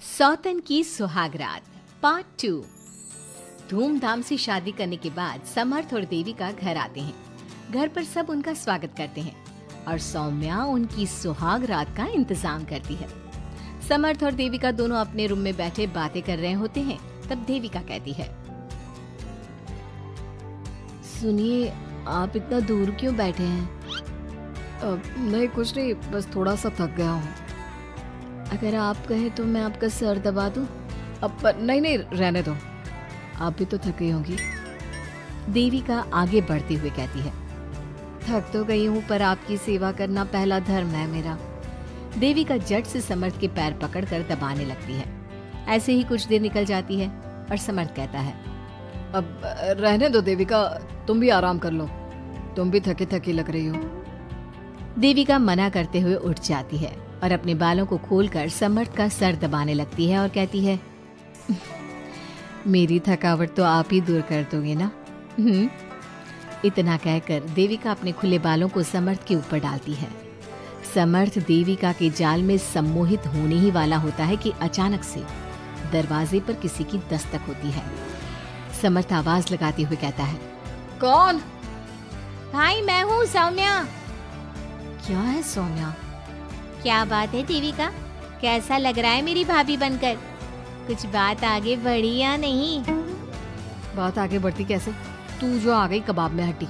सौतन की सुहागरात पार्ट 2। धूमधाम से शादी करने के बाद समर्थ और देविका घर आते हैं। घर पर सब उनका स्वागत करते हैं और सौम्या उनकी सुहाग रात का इंतजाम करती है। समर्थ और देविका दोनों अपने रूम में बैठे बातें कर रहे होते हैं। तब देविका कहती है, सुनिए, आप इतना दूर क्यों बैठे हैं? नहीं, कुछ नहीं, बस थोड़ा सा थक गया हूँ। अगर आप कहें तो मैं आपका सर दबा दूं? अब नहीं, रहने दो, आप भी तो थक गई होंगी। देविका आगे बढ़ते हुए कहती है, थक तो गई हूँ पर आपकी सेवा करना पहला धर्म है मेरा। देविका झट से समर्थ के पैर पकड़कर दबाने लगती है। ऐसे ही कुछ देर निकल जाती है और समर्थ कहता है, अब रहने दो देविका, तुम भी आराम कर लो, तुम भी थकी थकी लग रही हो। देविका मना करते हुए उठ जाती है और अपने बालों को खोलकर समर्थ का सर दबाने लगती है और कहती है, मेरी थकावट तो आप ही दूर कर दोगे ना? इतना कहकर देविका अपने खुले बालों को समर्थ के ऊपर डालती है। समर्थ देविका के जाल में सम्मोहित होने ही वाला होता है कि अचानक से दरवाजे पर किसी की दस्तक होती है। समर्थ आवाज लगाते हुए कहता है, कौन? भाई, मैं हूँ सौम्या। क्या है सौम्या? क्या बात है देविका, कैसा लग रहा है मेरी भाभी बनकर? कुछ बात आगे बढ़ी या नहीं? बात आगे बढ़ती कैसे? तू जो आ गई कबाब में हड्डी।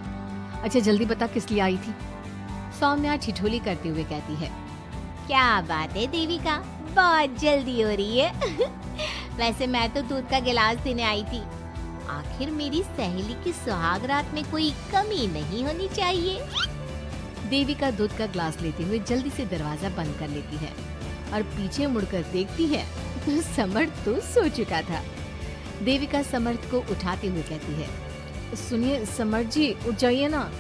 अच्छा जल्दी बता, किस लिए आई थी? सौम्या ठिठोली करते हुए कहती है, क्या बात है देविका, बहुत जल्दी हो रही है। वैसे मैं तो दूध का गिलास देने आई थी। आखिर मेरी सहेली की सुहाग रात में कोई कमी नहीं होनी चाहिए। देविका दूध का ग्लास लेते हुए जल्दी से दरवाजा बंद कर लेती है और पीछे मुड़कर देखती है तो समर्थ तो सो चुका था। देविका समर्थ को उठाते हुए कहती है, सुनिए समर्थ जी, उठ जाइए ना,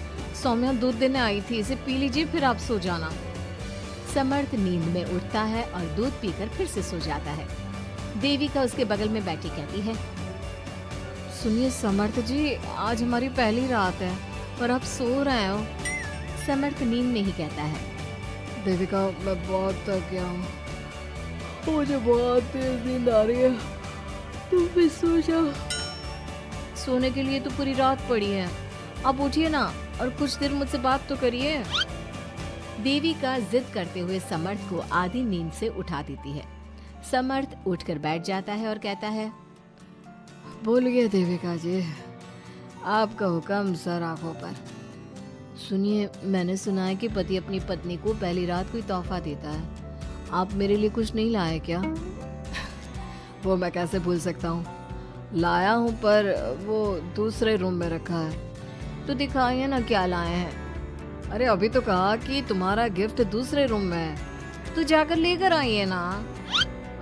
सौम्या दूध देने आई थी, इसे पी लीजिए फिर आप सो जाना। समर्थ नींद में उठता है और दूध पीकर फिर से सो जाता है। देविका उसके बगल में बैठी कहती है, सुनिए समर्थ जी, आज हमारी पहली रात है पर आप सो रहे हो। समर्थ नींद में ही कहता है, देविका मैं बहुत थक गया हूँ, मुझे बहुत तेज नींद आ रही है, तुम भी सो जाओ। सोने के लिए तो पूरी रात पड़ी है, आप उठिए ना और कुछ देर मुझसे बात तो करिए। देविका जिद करते हुए समर्थ को आधी नींद से उठा देती है। समर्थ उठकर बैठ जाता है और कहता है, बोलिए देविका जी, आपका हुक्म सर आंखों पर। सुनिए, मैंने सुना है कि पति अपनी पत्नी को पहली रात कोई तोहफा देता है, आप मेरे लिए कुछ नहीं लाए क्या? वो मैं कैसे भूल सकता हूँ, लाया हूँ पर वो दूसरे रूम में रखा है। तो दिखाइए ना क्या लाए हैं। अरे अभी तो कहा कि तुम्हारा गिफ्ट दूसरे रूम में है, तो जाकर लेकर आइए ना।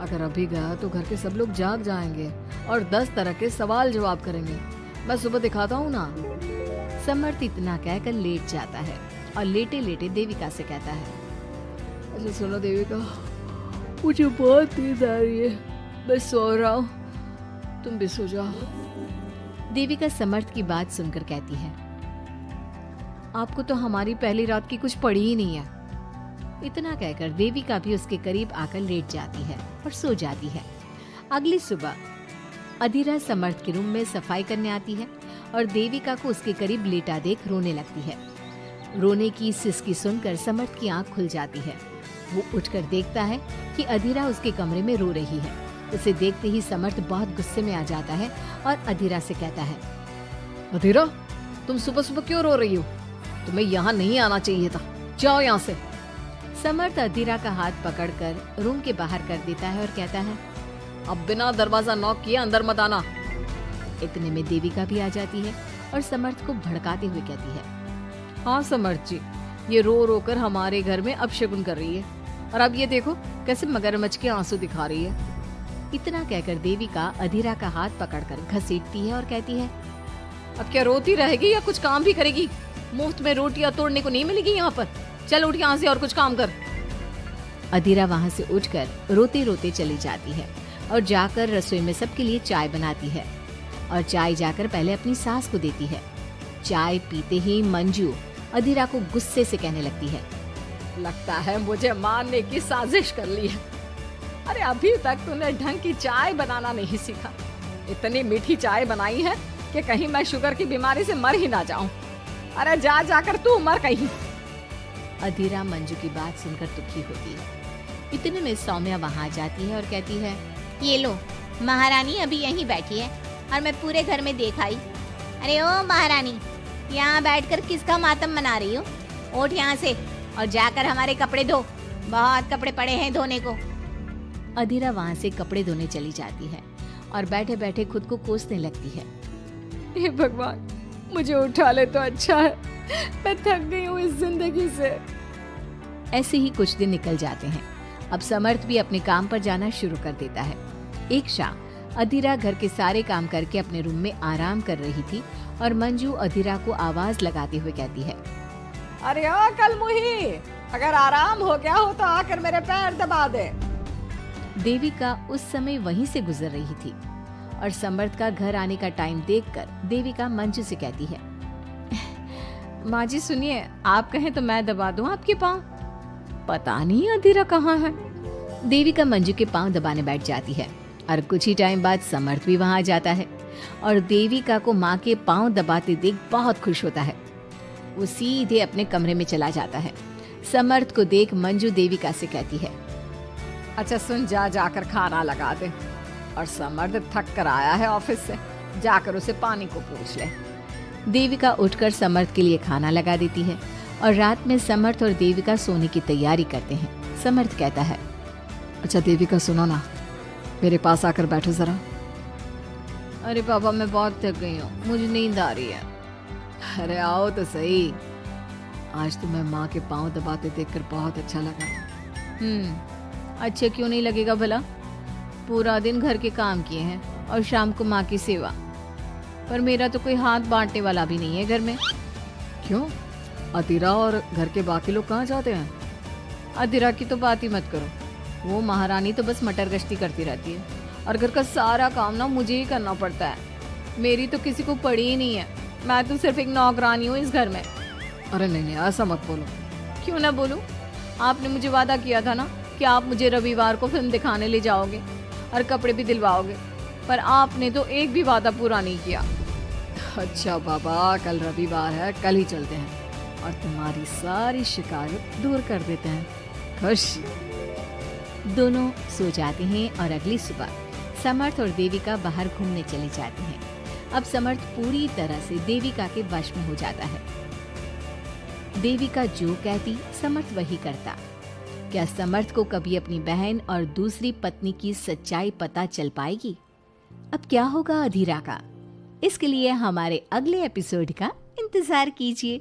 अगर अभी गया तो घर के सब लोग जाग जाएंगे और 10 तरह के सवाल जवाब करेंगे, मैं सुबह दिखाता हूँ ना। समर्थ इतना कहकर लेट जाता है और लेटे लेटे देविका से कहता है, अच्छा सुनो देविका, मुझे बहुत नींद आ रही है, मैं सो रहा हूँ, तुम भी सो जाओ। देविका समर्थ की बात सुनकर कहती है, आपको तो हमारी पहली रात की कुछ पड़ी ही नहीं है। इतना कहकर देविका भी उसके करीब आकर लेट जाती है और सो जाती है। अगली सुबह अधीरा समर्थ के रूम में सफाई करने आती है और देविका को उसके करीब लेटा देख रोने लगती है। रोने की सिसकी सुनकर समर्थ की आंख खुल जाती है। वो उठकर देखता है कि अधीरा उसके कमरे में रो रही है। उसे देखते ही समर्थ बहुत गुस्से में आ जाता है और अधीरा से कहता है, अधीरा, तुम सुबह सुबह क्यों रो रही हो? तुम्हें यहाँ नहीं आना चाहिए था, जाओ यहाँ से। समर्थ अधीरा का हाथ पकड़कर रूम के बाहर कर देता है और कहता है, अब बिना दरवाजा नॉक किए अंदर मत आना। इतने में देविका भी आ जाती है और समर्थ को भड़काते हुए कहती है, हाँ समर्थ जी, ये रो रो कर हमारे घर में अपशगुन कर रही है और अब ये देखो कैसे मगरमच्छ के आंसू दिखा रही है। इतना कहकर देविका अधीरा का हाथ पकड़कर घसीटती है और कहती है, अब क्या रोती रहेगी या कुछ काम भी करेगी? मुफ्त में रोटियां तोड़ने को नहीं मिलेगी यहाँ पर, चल उठ यहाँ से और कुछ काम कर। अधीरा वहाँ से उठकर रोते रोते चली जाती है और जाकर रसोई में सबके लिए चाय बनाती है और चाय जाकर पहले अपनी सास को देती है। चाय पीते ही मंजू अधीरा को गुस्से से कहने लगती है, लगता है मुझे मारने की साजिश कर ली है। अरे अभी तक तूने ढंग की चाय बनाना नहीं सीखा। इतनी मीठी चाय बनाई है कि कहीं मैं शुगर की बीमारी से मर ही ना जाऊं। अरे जा जाकर तू मर कहीं। अधीरा मंजू की बात सुनकर दुखी होती है। इतने में सौम्या वहां आ जाती है और कहती है, ये लो, महारानी अभी यहीं बैठी है और मैं पूरे घर में देख आई। अरे ओ महारानी, यहाँ बैठकर किसका मातम मना रही हो? उठ यहाँ से और जाकर हमारे कपड़े धो, बहुत कपड़े पड़े हैं धोने को। अधीरा वहां से कपड़े धोने चली जाती है और बैठे बैठे खुद को कोसने लगती है। हे भगवान, मुझे उठा ले तो अच्छा है, मैं थक गई हूँ इस जिंदगी से। ऐसे ही कुछ दिन निकल जाते हैं। अब समर्थ भी अपने काम पर जाना शुरू कर देता है। एक शाम अधीरा घर के सारे काम करके अपने रूम में आराम कर रही थी और मंजू अधीरा को आवाज लगाते हुए कहती है, अरे ओ कलमुही, अगर आराम हो गया हो तो आकर मेरे पैर दबा दे। देविका उस समय वहीं से गुजर रही थी और समर्थ का घर आने का टाइम देखकर देविका मंजू से कहती है, माँ जी सुनिए, आप कहें तो मैं दबा दूं आपके पाँव। पता नहीं अधीरा कहाँ है। देविका मंजू के पांव दबाने बैठ जाती है और कुछ ही टाइम बाद समर्थ भी वहां आ जाता है और देविका को माँ के पांव दबाते देख बहुत खुश होता है। वो सीधे अपने कमरे में चला जाता है। समर्थ को देख मंजू देविका से कहती है, अच्छा सुन, जा जाकर खाना लगा दे। और समर्थ थक कर आया है ऑफिस से, जाकर उसे पानी को पूछ ले। देविका उठकर समर्थ के लिए खाना लगा देती है और रात में समर्थ और देविका सोने की तैयारी करते हैं। समर्थ कहता है, अच्छा देविका सुनो ना, मेरे पास आकर बैठो जरा। अरे पापा, मैं बहुत थक गई हूँ, मुझे नींद आ रही है। अरे आओ तो सही, आज तुम्हें माँ के पाँव दबाते देखकर बहुत अच्छा लगा। अच्छा क्यों नहीं लगेगा भला? पूरा दिन घर के काम किए हैं और शाम को माँ की सेवा, पर मेरा तो कोई हाथ बांटने वाला भी नहीं है घर में। क्यों? अधीरा और घर के बाकी लोग कहाँ जाते हैं? अधीरा की तो बात ही मत करो, वो महारानी तो बस मटर गश्ती करती रहती है और घर का सारा काम ना मुझे ही करना पड़ता है। मेरी तो किसी को पड़ी ही नहीं है, मैं तो सिर्फ एक नौकरानी हूँ इस घर में। अरे नहीं, ऐसा मत बोलो। क्यों ना बोलूं? आपने मुझे वादा किया था ना कि आप मुझे रविवार को फिल्म दिखाने ले जाओगे और कपड़े भी दिलवाओगे, पर आपने तो एक भी वादा पूरा नहीं किया। अच्छा बाबा, कल रविवार है, कल ही चलते हैं और तुम्हारी सारी शिकायत दूर कर देते हैं। खुश? दोनों सो जाते हैं और अगली सुबह समर्थ और देविका बाहर घूमने चले जाते हैं। अब समर्थ पूरी तरह से देविका के वश में हो जाता है। देविका जो कहती समर्थ वही करता। क्या समर्थ को कभी अपनी बहन और दूसरी पत्नी की सच्चाई पता चल पाएगी? अब क्या होगा अधीरा का? इसके लिए हमारे अगले एपिसोड का इंतजार कीजिए।